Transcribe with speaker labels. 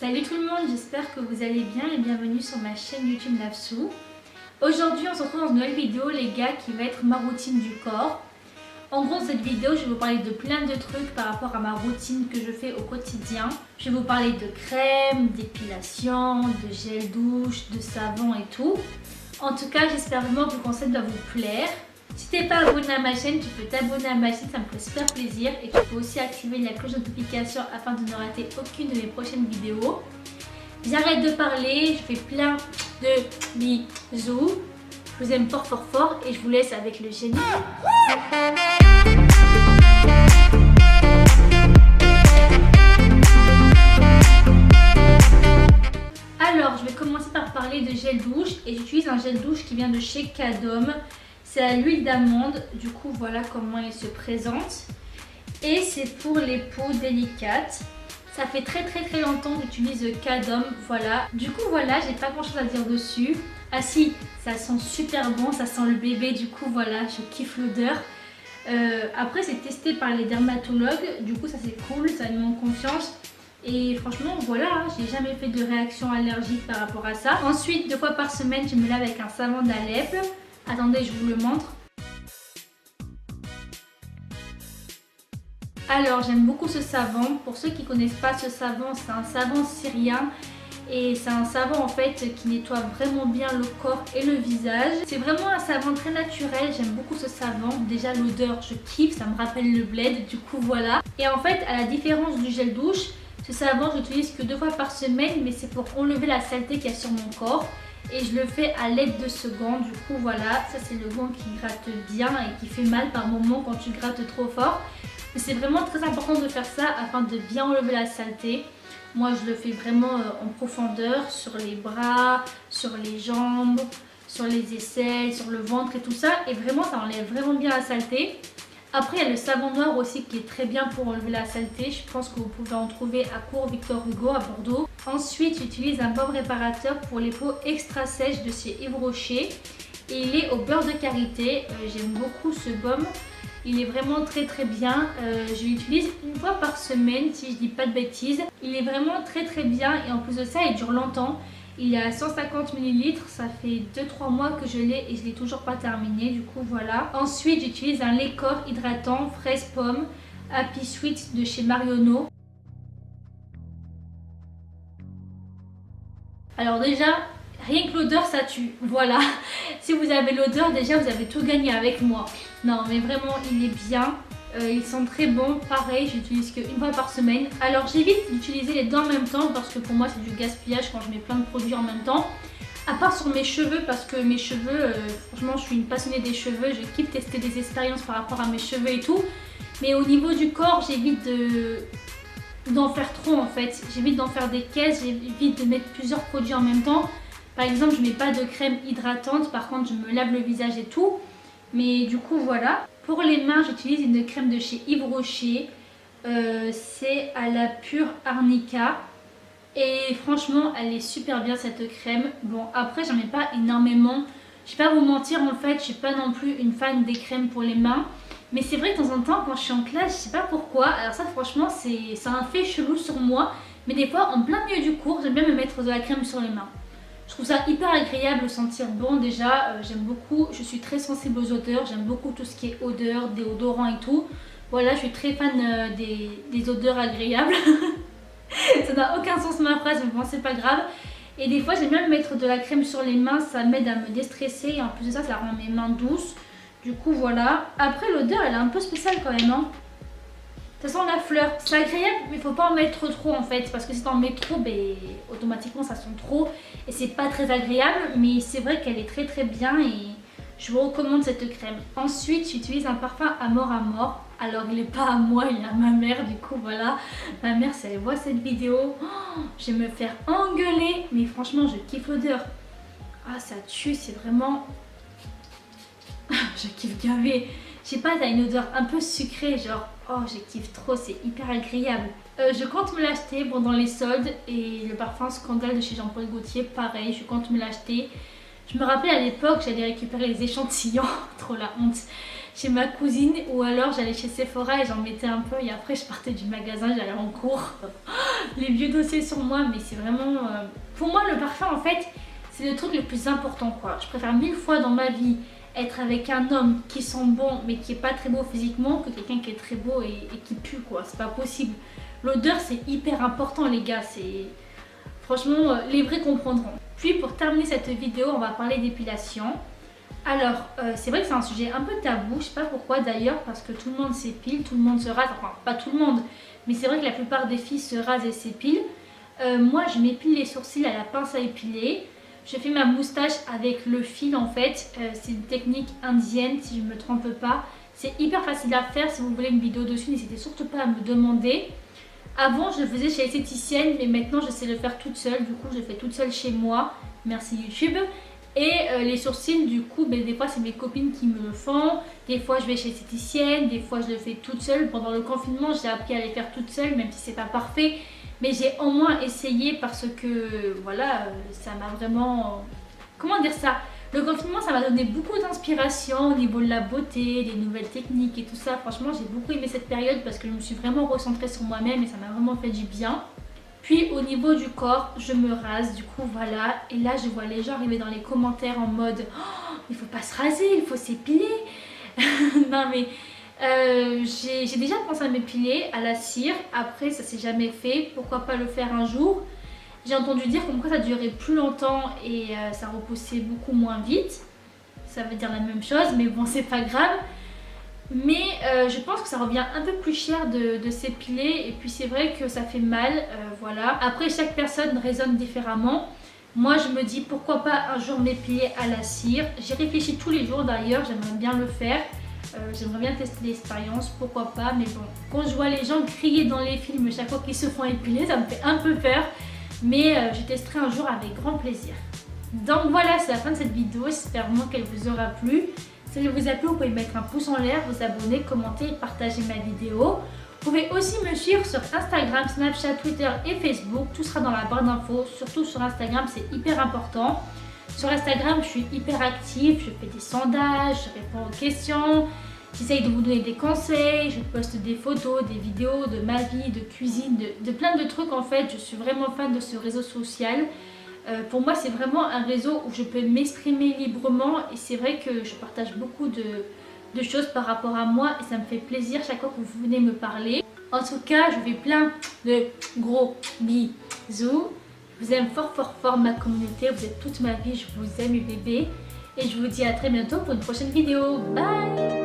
Speaker 1: Salut tout le monde, j'espère que vous allez bien et bienvenue sur ma chaîne YouTube Nafsou. Aujourd'hui on se retrouve dans une nouvelle vidéo les gars qui va être ma routine du corps. En gros dans cette vidéo je vais vous parler de plein de trucs par rapport à ma routine que je fais au quotidien. Je vais vous parler de crème, d'épilation, de gel douche, de savon et tout. En tout cas j'espère vraiment que le concept va vous plaire. Si tu n'es pas abonné à ma chaîne, tu peux t'abonner à ma chaîne, ça me fait super plaisir. Et tu peux aussi activer la cloche de notification afin de ne rater aucune de mes prochaines vidéos. J'arrête de parler, je fais plein de bisous. Je vous aime fort fort fort et je vous laisse avec le générique. Alors, je vais commencer par parler de gel douche et j'utilise un gel douche qui vient de chez Cadom. C'est à l'huile d'amande, du coup voilà comment il se présente. Et c'est pour les peaux délicates. Ça fait très longtemps que j'utilise Cadom, voilà. Du coup voilà, j'ai pas grand chose à dire dessus. Ah si, ça sent super bon, ça sent le bébé, du coup voilà, je kiffe l'odeur. Après c'est testé par les dermatologues, du coup ça c'est cool, ça me montre confiance. Et franchement voilà, j'ai jamais fait de réaction allergique par rapport à ça. Ensuite, 2 fois par semaine, je me lave avec un savon d'Alep. Attendez, je vous le montre. Alors, j'aime beaucoup ce savon. Pour ceux qui ne connaissent pas ce savon, c'est un savon syrien. Et c'est un savon en fait qui nettoie vraiment bien le corps et le visage. C'est vraiment un savon très naturel, j'aime beaucoup ce savon. Déjà l'odeur, je kiffe, ça me rappelle le bled, du coup voilà. Et en fait, à la différence du gel douche, ce savon, je l'utilise que 2 fois par semaine, mais c'est pour enlever la saleté qu'il y a sur mon corps. Et je le fais à l'aide de ce gant, du coup voilà, ça c'est le gant qui gratte bien et qui fait mal par moment quand tu grattes trop fort. Mais c'est vraiment très important de faire ça afin de bien enlever la saleté. Moi je le fais vraiment en profondeur, sur les bras, sur les jambes, sur les aisselles, sur le ventre et tout ça. Et vraiment ça enlève vraiment bien la saleté. Après il y a le savon noir aussi qui est très bien pour enlever la saleté. Je pense que vous pouvez en trouver à Cours Victor Hugo à Bordeaux. Ensuite j'utilise un baume réparateur pour les peaux extra sèches de chez Yves Rocher. Et il est au beurre de karité. J'aime beaucoup ce baume. Il est vraiment très bien. Je l'utilise 1 fois par semaine si je dis pas de bêtises. Il est vraiment très bien et en plus de ça il dure longtemps. Il est à 150 ml, ça fait 2-3 mois que je l'ai et je l'ai toujours pas terminé, du coup voilà. Ensuite j'utilise un lait corps hydratant fraise pomme Happy Sweet de chez Marionneau. Alors déjà, rien que l'odeur ça tue, voilà. Si vous avez l'odeur, déjà vous avez tout gagné avec moi. Non mais vraiment il est bien. Ils sont très bons, pareil, j'utilise que 1 fois par semaine. Alors j'évite d'utiliser les deux en même temps parce que pour moi c'est du gaspillage quand je mets plein de produits en même temps. À part sur mes cheveux parce que mes cheveux, franchement je suis une passionnée des cheveux, je kiffe tester des expériences par rapport à mes cheveux et tout. Mais au niveau du corps j'évite d'en faire trop en fait. J'évite d'en faire des caisses, j'évite de mettre plusieurs produits en même temps. Par exemple je mets pas de crème hydratante, par contre je me lave le visage et tout. Mais du coup voilà. Pour les mains, j'utilise une crème de chez Yves Rocher. C'est à la pure arnica. Et franchement, elle est super bien cette crème. Bon, après, j'en mets pas énormément. Je vais pas vous mentir, en fait, je suis pas non plus une fan des crèmes pour les mains. Mais c'est vrai que de temps en temps, quand je suis en classe, je sais pas pourquoi. Alors ça, franchement, c'est un fait chelou sur moi. Mais des fois, en plein milieu du cours, j'aime bien me mettre de la crème sur les mains. Je trouve ça hyper agréable de sentir bon déjà, j'aime beaucoup, je suis très sensible aux odeurs, j'aime beaucoup tout ce qui est odeur, déodorant et tout. Voilà, je suis très fan des odeurs agréables. Ça n'a aucun sens ma phrase, mais bon c'est pas grave. Et des fois j'aime bien me mettre de la crème sur les mains, ça m'aide à me déstresser et en plus de ça, ça rend mes mains douces. Du coup voilà. Après l'odeur elle est un peu spéciale quand même hein. Ça sent la fleur, c'est agréable mais il faut pas en mettre trop en fait parce que si t'en mets trop, ben, automatiquement ça sent trop et c'est pas très agréable, mais c'est vrai qu'elle est très bien et je vous recommande cette crème. Ensuite j'utilise un parfum Amor Amor, alors il est pas à moi, il est à ma mère, du coup voilà. Ma mère si elle voit cette vidéo, je vais me faire engueuler, mais franchement je kiffe l'odeur. Ah ça tue, c'est vraiment... je kiffe gavé. Je sais pas, t'as une odeur un peu sucrée, genre, oh, je kiffe trop, c'est hyper agréable. Je compte me l'acheter pendant les soldes et le parfum Scandale de chez Jean-Paul Gaultier, pareil, je compte me l'acheter. Je me rappelle à l'époque, j'allais récupérer les échantillons, trop la honte, chez ma cousine ou alors j'allais chez Sephora et j'en mettais un peu et après je partais du magasin, j'allais en cours. les vieux dossiers sur moi, mais c'est vraiment... Pour moi, le parfum, en fait, c'est le truc le plus important, quoi. Je préfère 1000 fois dans ma vie être avec un homme qui sent bon, mais qui est pas très beau physiquement, que quelqu'un qui est très beau et qui pue, quoi. C'est pas possible. L'odeur, c'est hyper important, les gars. C'est... Franchement, les vrais comprendront. Puis, pour terminer cette vidéo, on va parler d'épilation. Alors, c'est vrai que c'est un sujet un peu tabou, je sais pas pourquoi d'ailleurs, parce que tout le monde s'épile, tout le monde se rase, enfin pas tout le monde, mais c'est vrai que la plupart des filles se rasent et s'épilent. Moi, je m'épile les sourcils à la pince à épiler. Je fais ma moustache avec le fil en fait, c'est une technique indienne si je ne me trompe pas. C'est hyper facile à faire, si vous voulez une vidéo dessus, n'hésitez surtout pas à me demander. Avant, je le faisais chez l'esthéticienne, mais maintenant je sais le faire toute seule, du coup je le fais toute seule chez moi, merci YouTube. Et les sourcils, du coup, des fois c'est mes copines qui me le font. Des fois je vais chez l'esthéticienne, des fois je le fais toute seule. Pendant le confinement, j'ai appris à les faire toute seule, même si c'est pas parfait. Mais j'ai au moins essayé parce que, voilà, ça m'a vraiment... Comment dire ça? Le confinement, ça m'a donné beaucoup d'inspiration au niveau de la beauté, des nouvelles techniques et tout ça. Franchement, j'ai beaucoup aimé cette période parce que je me suis vraiment recentrée sur moi-même et ça m'a vraiment fait du bien. Puis au niveau du corps, je me rase, du coup voilà. Et là, je vois les gens arriver dans les commentaires en mode oh, il faut pas se raser, il faut s'épiler. Non mais j'ai déjà pensé à m'épiler à la cire. Après, ça s'est jamais fait. Pourquoi pas le faire un jour? J'ai entendu dire comme quoi ça durait plus longtemps et ça repoussait beaucoup moins vite. Ça veut dire la même chose, mais bon, c'est pas grave. Mais je pense que ça revient un peu plus cher de s'épiler et puis c'est vrai que ça fait mal, voilà. Après chaque personne raisonne différemment. Moi je me dis pourquoi pas un jour m'épiler à la cire. J'y réfléchis tous les jours d'ailleurs, j'aimerais bien le faire. J'aimerais bien tester l'expérience, pourquoi pas. Mais bon, quand je vois les gens crier dans les films chaque fois qu'ils se font épiler, ça me fait un peu peur. Mais je testerai un jour avec grand plaisir. Donc voilà, c'est la fin de cette vidéo, j'espère vraiment qu'elle vous aura plu. Si elle vous a plu, vous pouvez mettre un pouce en l'air, vous abonner, commenter et partager ma vidéo. Vous pouvez aussi me suivre sur Instagram, Snapchat, Twitter et Facebook. Tout sera dans la barre d'infos, surtout sur Instagram, c'est hyper important. Sur Instagram, je suis hyper active, je fais des sondages, je réponds aux questions. J'essaye de vous donner des conseils, je poste des photos, des vidéos de ma vie, de cuisine, de plein de trucs en fait. Je suis vraiment fan de ce réseau social. Pour moi, c'est vraiment un réseau où je peux m'exprimer librement et c'est vrai que je partage beaucoup de choses par rapport à moi et ça me fait plaisir chaque fois que vous venez me parler. En tout cas, je vous fais plein de gros bisous. Je vous aime fort fort fort ma communauté, vous êtes toute ma vie, je vous aime mes bébés et je vous dis à très bientôt pour une prochaine vidéo. Bye!